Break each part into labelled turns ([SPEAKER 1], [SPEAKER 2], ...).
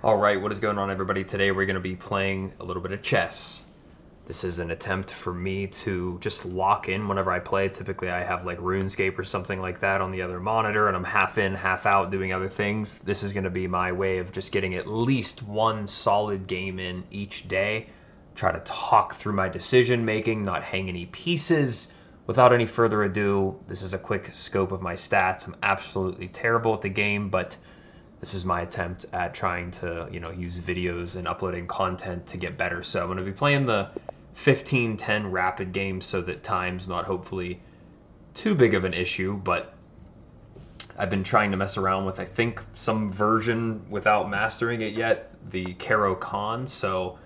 [SPEAKER 1] Alright, what is going on, everybody? Today we're going to be playing a little bit of chess. This is an attempt for me to just lock in whenever I play. Typically I have like RuneScape or something like that on the other monitor and I'm half in, half out doing other things. This is going to be my way of just getting at least one solid game in each day. Try to talk through my decision making, not hang any pieces. Without any further ado, this is a quick scope of my stats. I'm absolutely terrible at the game, but this is my attempt at trying to, use videos and uploading content to get better. So I'm going to be playing the 15-10 rapid game so that time's not hopefully too big of an issue, but I've been trying to mess around with, I think, some version without mastering it yet, the Caro-Kann. So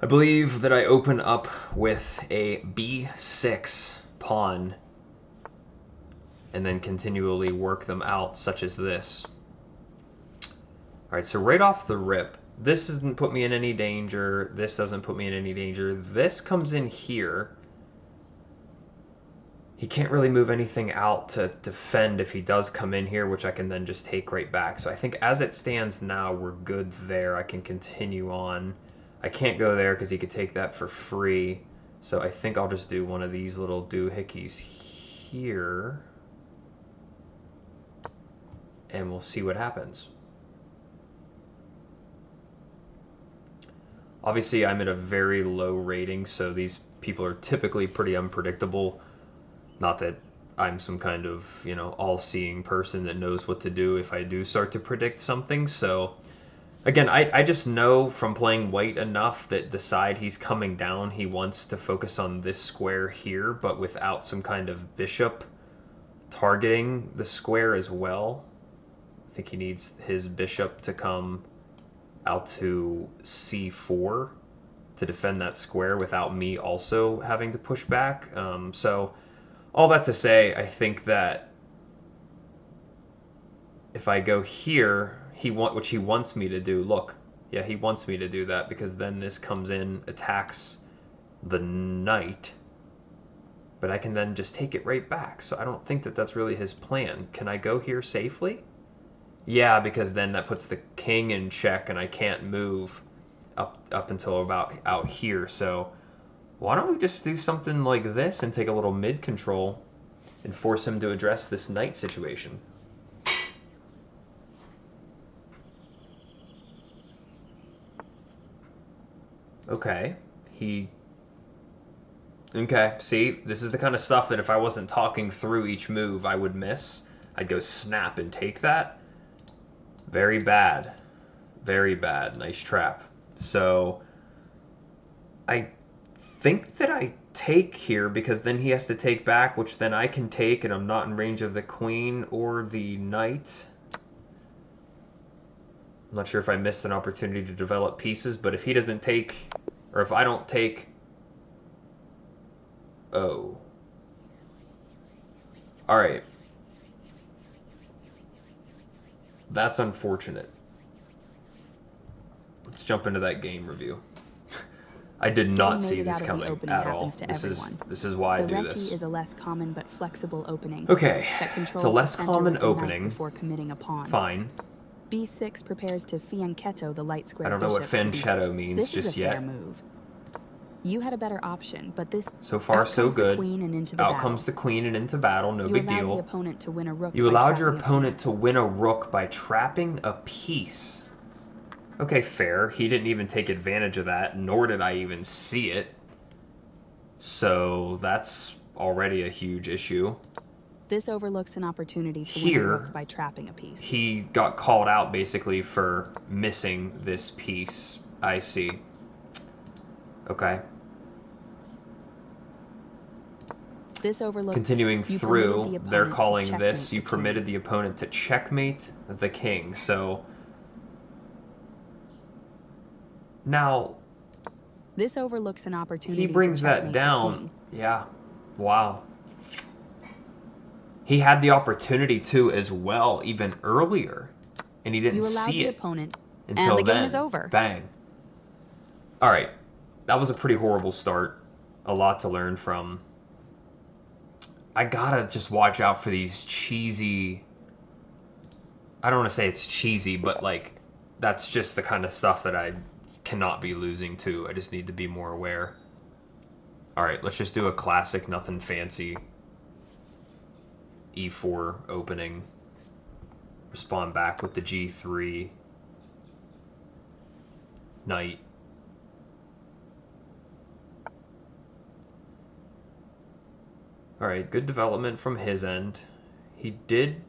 [SPEAKER 1] I believe that I open up with a b6 pawn and then continually work them out, such as this. All right, so right off the rip, this doesn't put me in any danger. This doesn't put me in any danger. This comes in here. He can't really move anything out to defend if he does come in here, which I can then just take right back. So I think as it stands now, we're good there. I can continue on. I can't go there because he could take that for free. So I think I'll just do one of these little doohickeys here. And we'll see what happens. Obviously, I'm at a very low rating, so these people are typically pretty unpredictable. Not that I'm some kind of, all-seeing person that knows what to do if I do start to predict something. So, again, I just know from playing white enough that the side he's coming down, he wants to focus on this square here, but without some kind of bishop targeting the square as well. I think he needs his bishop to come out to c4 to defend that square without me also having to push back. So all that to say, I think that if I go here, which he wants me to do, look, yeah, he wants me to do that because then this comes in, attacks the knight, but I can then just take it right back. So I don't think that that's really his plan. Can I go here safely? Yeah, because then that puts the king in check and I can't move up until about out here. So why don't we just do something like this and take a little mid control and force him to address this knight situation. Okay, okay, see, this is the kind of stuff that if I wasn't talking through each move, I would miss. I'd go snap and take that. Very bad. Very bad. Nice trap. So I think that I take here because then he has to take back, which then I can take, and I'm not in range of the queen or the knight. I'm not sure if I missed an opportunity to develop pieces, but if he doesn't take, or if I don't take... Oh. All right. That's unfortunate. Let's jump into that game review. I did not see this coming at all. This is why I do this.
[SPEAKER 2] The Reti is a less common but flexible opening.
[SPEAKER 1] Okay,
[SPEAKER 2] it's
[SPEAKER 1] a less common opening.
[SPEAKER 2] Before committing a pawn.
[SPEAKER 1] Fine.
[SPEAKER 2] B6 prepares to fianchetto the light square.
[SPEAKER 1] I don't know what fianchetto means just yet.
[SPEAKER 2] Fair move. You had a better option, but this.
[SPEAKER 1] So far, so good.
[SPEAKER 2] Out
[SPEAKER 1] comes the queen and into battle. No big deal.
[SPEAKER 2] You allowed the opponent to win a rook.
[SPEAKER 1] You allowed your opponent to win a rook by trapping a piece. Okay, fair. He didn't even take advantage of that, nor did I even see it. So that's already a huge issue.
[SPEAKER 2] This overlooks an opportunity to win a rook by trapping a piece.
[SPEAKER 1] He got called out basically for missing this piece. I see. Okay. Continuing through, they're calling this, you permitted the opponent to checkmate the king. So now
[SPEAKER 2] this overlooks an opportunity.
[SPEAKER 1] He brings that down. Yeah. Wow. He had the opportunity to as well, even earlier, and he didn't see it
[SPEAKER 2] opponent,
[SPEAKER 1] until
[SPEAKER 2] and the
[SPEAKER 1] then.
[SPEAKER 2] Game is over.
[SPEAKER 1] Bang. All right. That was a pretty horrible start. A lot to learn from. I gotta just watch out for these cheesy... I don't want to say it's cheesy, but like that's just the kind of stuff that I cannot be losing to. I just need to be more aware. All right, let's just do a classic, nothing fancy. E4 opening. Respond back with the G3. Knight. All right, good development from his end. He did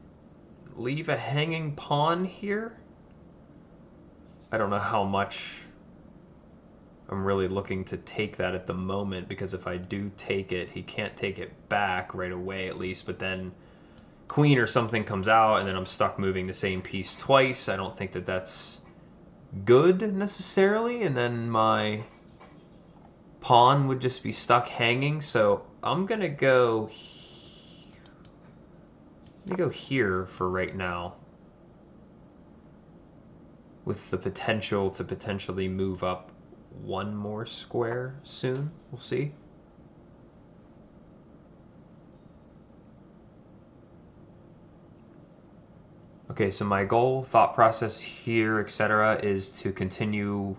[SPEAKER 1] leave a hanging pawn here. I don't know how much I'm really looking to take that at the moment, because if I do take it, he can't take it back right away at least, but then queen or something comes out and then I'm stuck moving the same piece twice. I don't think that that's good necessarily, and then my pawn would just be stuck hanging. So I'm gonna go here for right now, with the potential to potentially move up one more square soon. We'll see. Okay, so my goal, thought process here, etc., is to continue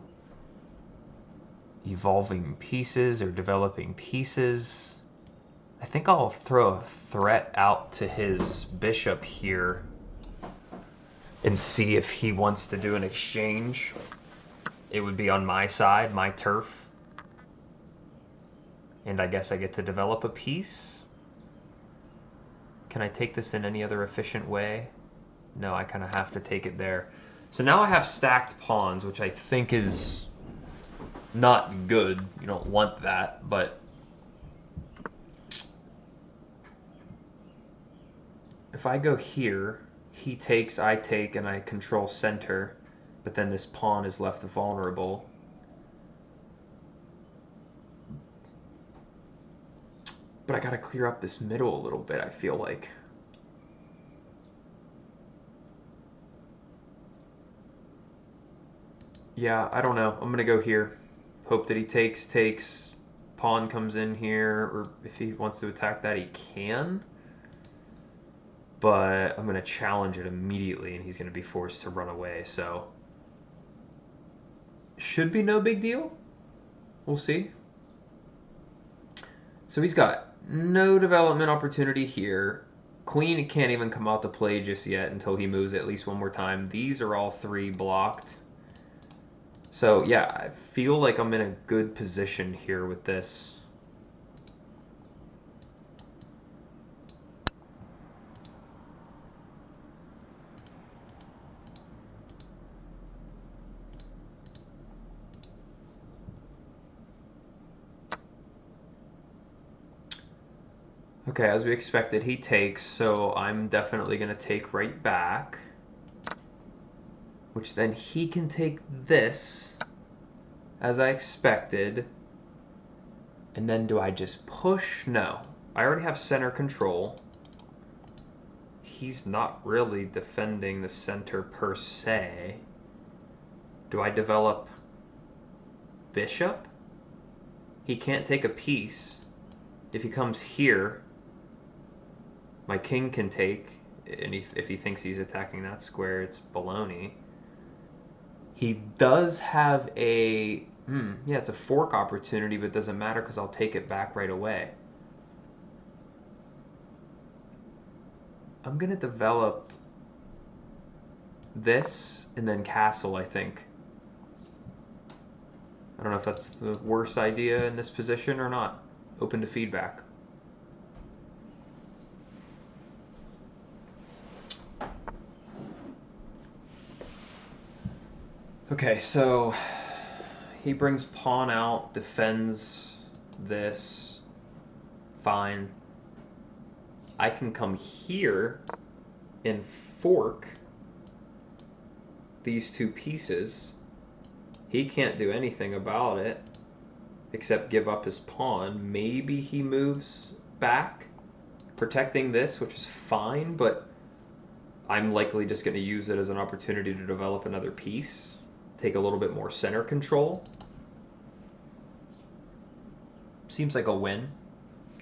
[SPEAKER 1] evolving pieces or developing pieces. I think I'll throw a threat out to his bishop here and see if he wants to do an exchange. It would be on my side, my turf. And I guess I get to develop a piece. Can I take this in any other efficient way? No, I kind of have to take it there. So now I have stacked pawns, which I think is not good. You don't want that, but if I go here, he takes, I take, and I control center, but then this pawn is left vulnerable. But I gotta clear up this middle a little bit, I feel like. Yeah, I don't know. I'm gonna go here. Hope that he takes. Pawn comes in here, or if he wants to attack that, he can. But I'm gonna challenge it immediately, and he's gonna be forced to run away, so should be no big deal. We'll see. So he's got no development opportunity here. Queen can't even come out to play just yet until he moves at least one more time. These are all three blocked. So yeah, I feel like I'm in a good position here with this. Okay, as we expected, he takes, so I'm definitely going to take right back. Which then he can take this, as I expected. And then do I just push? No. I already have center control. He's not really defending the center per se. Do I develop bishop? He can't take a piece. If he comes here, my king can take, and if he thinks he's attacking that square, it's baloney. He does have a, yeah, it's a fork opportunity, but it doesn't matter because I'll take it back right away. I'm going to develop this and then castle, I think. I don't know if that's the worst idea in this position or not. Open to feedback. Okay, so he brings pawn out, defends this. Fine. I can come here and fork these two pieces. He can't do anything about it except give up his pawn. Maybe he moves back, protecting this, which is fine, but I'm likely just going to use it as an opportunity to develop another piece, take a little bit more center control. Seems like a win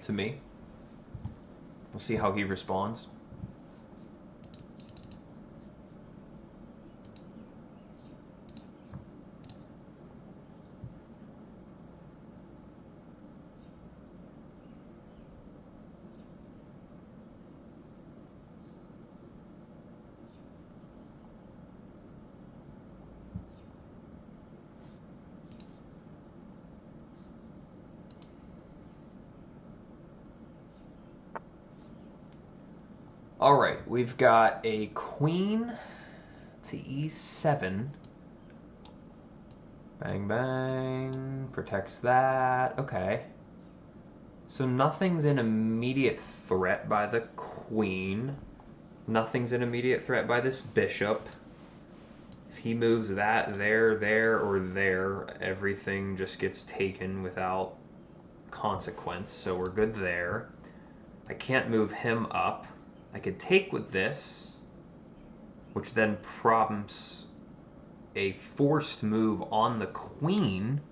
[SPEAKER 1] to me. We'll see how he responds. All right, we've got a queen to e7. Bang, bang. Protects that. Okay. So nothing's an immediate threat by the queen. Nothing's an immediate threat by this bishop. If he moves that there, or there, everything just gets taken without consequence. So we're good there. I can't move him up. I could take with this, which then prompts a forced move on the queen,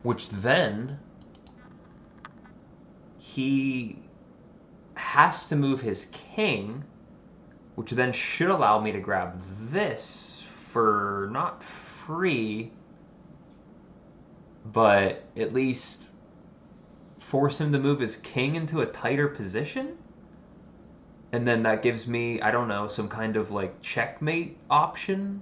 [SPEAKER 1] which then he has to move his king, which then should allow me to grab this for not free, but at least force him to move his king into a tighter position. And then that gives me, I don't know, some kind of like checkmate option.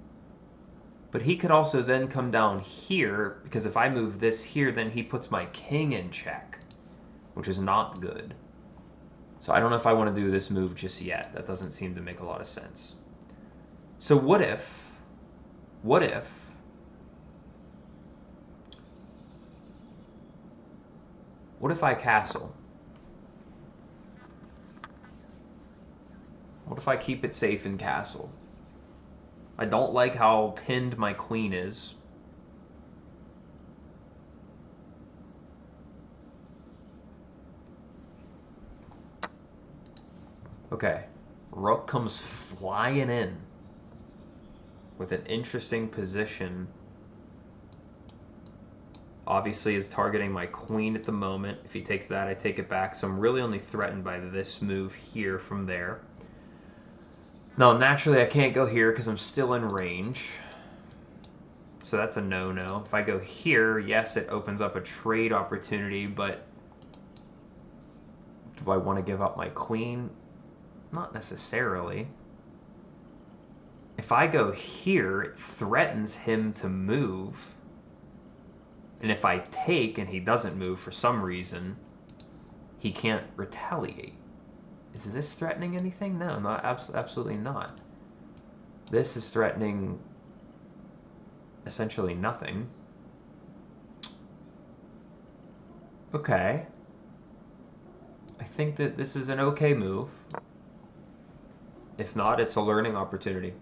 [SPEAKER 1] But he could also then come down here, because if I move this here, then he puts my king in check, which is not good. So I don't know if I want to do this move just yet. That doesn't seem to make a lot of sense. So what if I castle? What if I keep it safe in castle? I don't like how pinned my queen is. Okay, rook comes flying in with an interesting position. Obviously is targeting my queen at the moment. If he takes that, I take it back. So I'm really only threatened by this move here from there. Now, naturally, I can't go here because I'm still in range. So that's a no-no. If I go here, yes, it opens up a trade opportunity, but do I want to give up my queen? Not necessarily. If I go here, it threatens him to move. And if I take and he doesn't move for some reason, he can't retaliate. Is this threatening anything? No, not absolutely not. This is threatening essentially nothing. Okay. I think that this is an okay move. If not, it's a learning opportunity.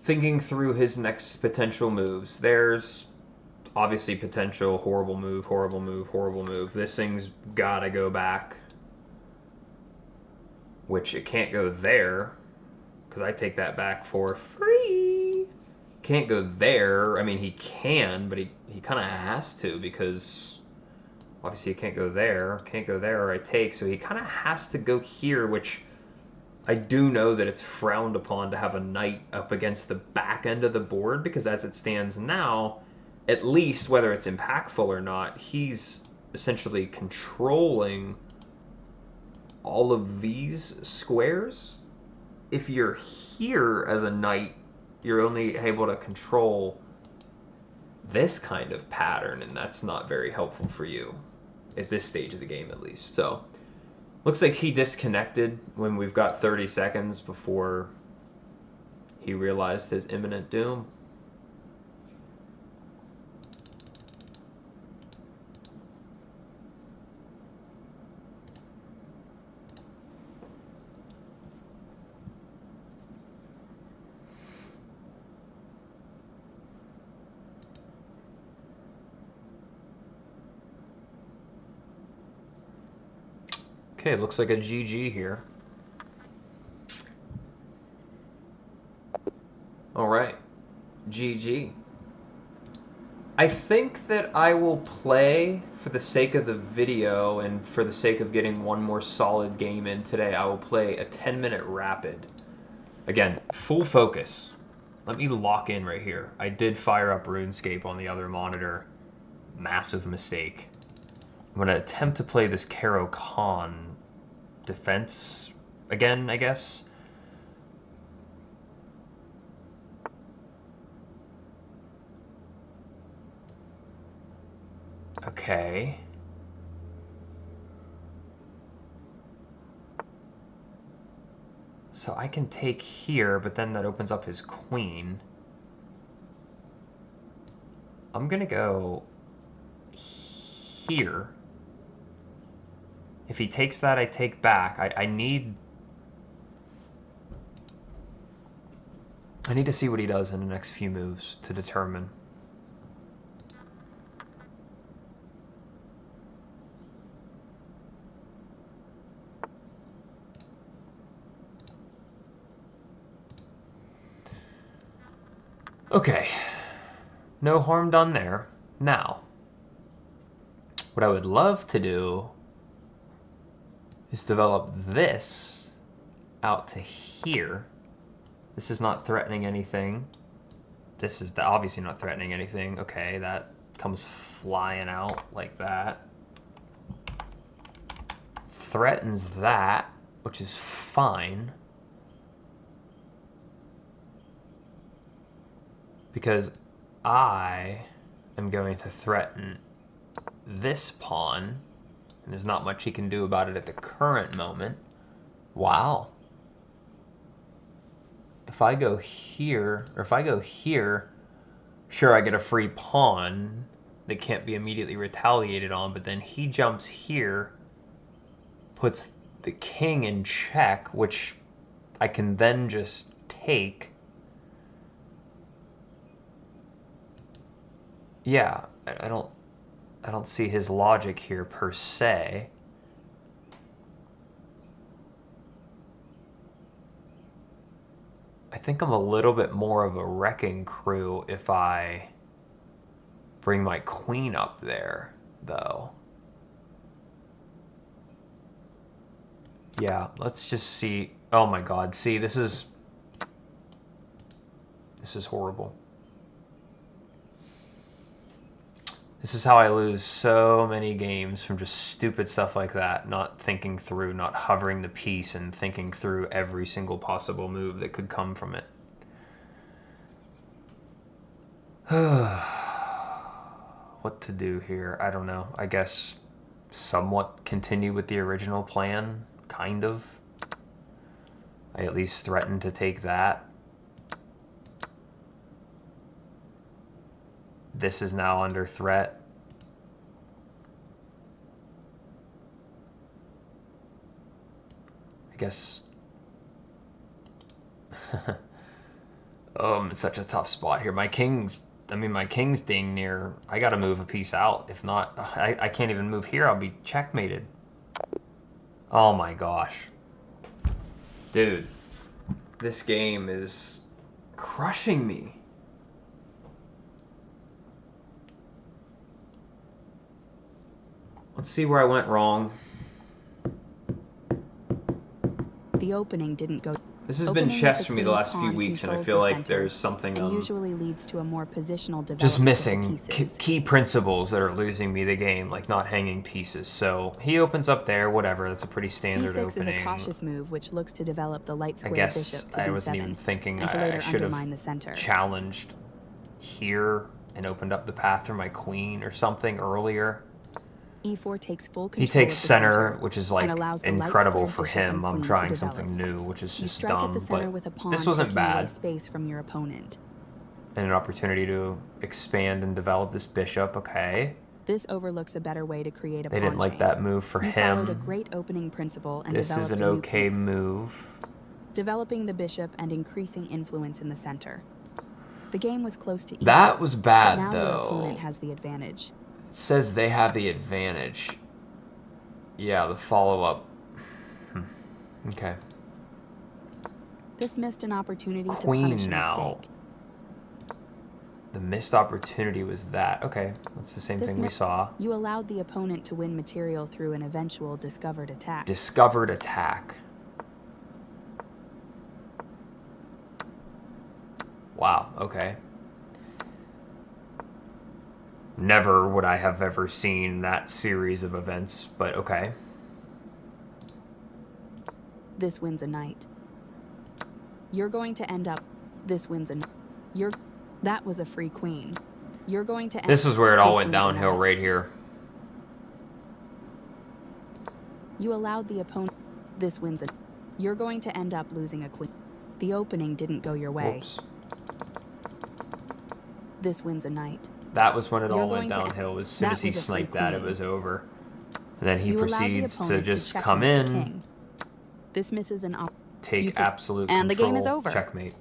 [SPEAKER 1] Thinking through his next potential moves, there's obviously potential horrible move, horrible move, horrible move. This thing's gotta go back, which it can't go there because I take that back for free. Can't go there. I mean, he can, but he kind of has to because obviously he can't go there. Can't go there or I take, so he kind of has to go here, which I do know that it's frowned upon to have a knight up against the back end of the board because as it stands now, at least whether it's impactful or not, he's essentially controlling all of these squares. If you're here as a knight, you're only able to control this kind of pattern, and that's not very helpful for you at this stage of the game, at least. So looks like he disconnected when we've got 30 seconds before he realized his imminent doom. Okay, looks like a GG here. GG. I think that I will play, for the sake of the video and for the sake of getting one more solid game in today, I will play a 10-minute rapid. Again, full focus. Let me lock in right here. I did fire up RuneScape on the other monitor. Massive mistake. I'm going to attempt to play this Caro-Kann defense again, I guess. Okay. So I can take here, but then that opens up his queen. I'm gonna go here. If he takes that, I take back. I need to see what he does in the next few moves to determine. Okay, no harm done there. Now, what I would love to do is develop this out to here. This is not threatening anything. This is obviously not threatening anything. Okay, that comes flying out like that. Threatens that, which is fine. Because I am going to threaten this pawn, and there's not much he can do about it at the current moment. Wow. If I go here, or if I go here, sure, I get a free pawn that can't be immediately retaliated on, but then he jumps here, puts the king in check, which I can then just take. Yeah, I don't see his logic here per se. I think I'm a little bit more of a wrecking crew if I bring my queen up there, though. Yeah, let's just see. Oh my god, see, this is horrible. This is how I lose so many games, from just stupid stuff like that, not thinking through, not hovering the piece and thinking through every single possible move that could come from it. What to do here? I don't know. I guess somewhat continue with the original plan, kind of. I at least threatened to take that. This is now under threat. I guess. Oh, I'm in such a tough spot here. My king's ding near. I gotta move a piece out. If not, I can't even move here. I'll be checkmated. Oh my gosh. Dude, this game is crushing me. Let's see where I went wrong.
[SPEAKER 2] The opening didn't go.
[SPEAKER 1] This has been chess for me the last few weeks, and I feel like there's something
[SPEAKER 2] usually leads to a more positional development
[SPEAKER 1] just missing. Key principles that are losing me the game, like not hanging pieces. So he opens up there, whatever. That's a pretty standard
[SPEAKER 2] B6
[SPEAKER 1] opening.
[SPEAKER 2] is a cautious move, which looks to develop the light square
[SPEAKER 1] I guess
[SPEAKER 2] bishop to
[SPEAKER 1] I
[SPEAKER 2] B7,
[SPEAKER 1] wasn't even thinking
[SPEAKER 2] and to
[SPEAKER 1] I
[SPEAKER 2] later
[SPEAKER 1] should
[SPEAKER 2] undermine the
[SPEAKER 1] have
[SPEAKER 2] center.
[SPEAKER 1] challenged here and opened up the path for my queen or something earlier.
[SPEAKER 2] E4 takes full control.
[SPEAKER 1] He takes
[SPEAKER 2] of the
[SPEAKER 1] center,
[SPEAKER 2] center,
[SPEAKER 1] which is like
[SPEAKER 2] incredible
[SPEAKER 1] for him. I'm trying something new, which is just dumb. But this wasn't bad.
[SPEAKER 2] Space from your opponent.
[SPEAKER 1] And an opportunity to expand and develop this bishop. Okay.
[SPEAKER 2] This overlooks a better way to create a
[SPEAKER 1] They
[SPEAKER 2] pawn
[SPEAKER 1] didn't like that move for
[SPEAKER 2] you
[SPEAKER 1] him.
[SPEAKER 2] Followed a great opening principle and
[SPEAKER 1] this
[SPEAKER 2] developed
[SPEAKER 1] is an
[SPEAKER 2] a new
[SPEAKER 1] okay
[SPEAKER 2] piece,
[SPEAKER 1] move.
[SPEAKER 2] developing the bishop and increasing influence in the center. The game was close to even.
[SPEAKER 1] That was bad,
[SPEAKER 2] but now
[SPEAKER 1] though.
[SPEAKER 2] Your opponent has the advantage.
[SPEAKER 1] It says they have the advantage. Yeah, the follow-up. Okay.
[SPEAKER 2] This missed an opportunity
[SPEAKER 1] Queen
[SPEAKER 2] to punish a
[SPEAKER 1] now.
[SPEAKER 2] mistake.
[SPEAKER 1] missed opportunity was that. Okay, that's the same thing we saw.
[SPEAKER 2] You allowed the opponent to win material through an eventual discovered attack.
[SPEAKER 1] Discovered attack. Wow, okay. Never would I have ever seen that series of events, but okay.
[SPEAKER 2] This wins a knight. You're going to end up... This wins a... That was a free queen. You're going to end...
[SPEAKER 1] This is where it all
[SPEAKER 2] This
[SPEAKER 1] went
[SPEAKER 2] wins a
[SPEAKER 1] downhill
[SPEAKER 2] knight.
[SPEAKER 1] right here.
[SPEAKER 2] You allowed the opponent... This wins a... You're going to end up losing a queen. The opening didn't go your way.
[SPEAKER 1] Whoops.
[SPEAKER 2] This wins a knight.
[SPEAKER 1] That was when it
[SPEAKER 2] You're
[SPEAKER 1] all went
[SPEAKER 2] going to-
[SPEAKER 1] downhill. As soon
[SPEAKER 2] that
[SPEAKER 1] as he
[SPEAKER 2] was a free
[SPEAKER 1] sniped that, it
[SPEAKER 2] queen.
[SPEAKER 1] was over. And then he
[SPEAKER 2] You allowed the
[SPEAKER 1] proceeds to
[SPEAKER 2] opponent
[SPEAKER 1] just
[SPEAKER 2] checkmate
[SPEAKER 1] come
[SPEAKER 2] the
[SPEAKER 1] in,
[SPEAKER 2] king. This misses an...
[SPEAKER 1] take
[SPEAKER 2] you put-
[SPEAKER 1] absolute
[SPEAKER 2] and the
[SPEAKER 1] control.
[SPEAKER 2] game is over.
[SPEAKER 1] Checkmate.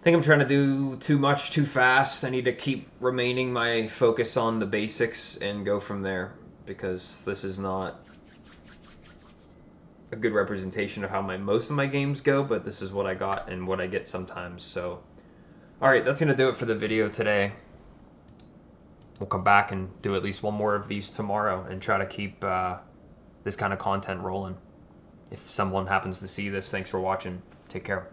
[SPEAKER 1] I think I'm trying to do too much too fast. I need to keep remaining my focus on the basics and go from there, because this is not a good representation of how most of my games go, but this is what I got and what I get sometimes. So alright, that's going to do it for the video today. We'll come back and do at least one more of these tomorrow and try to keep this kind of content rolling. If someone happens to see this, thanks for watching. Take care.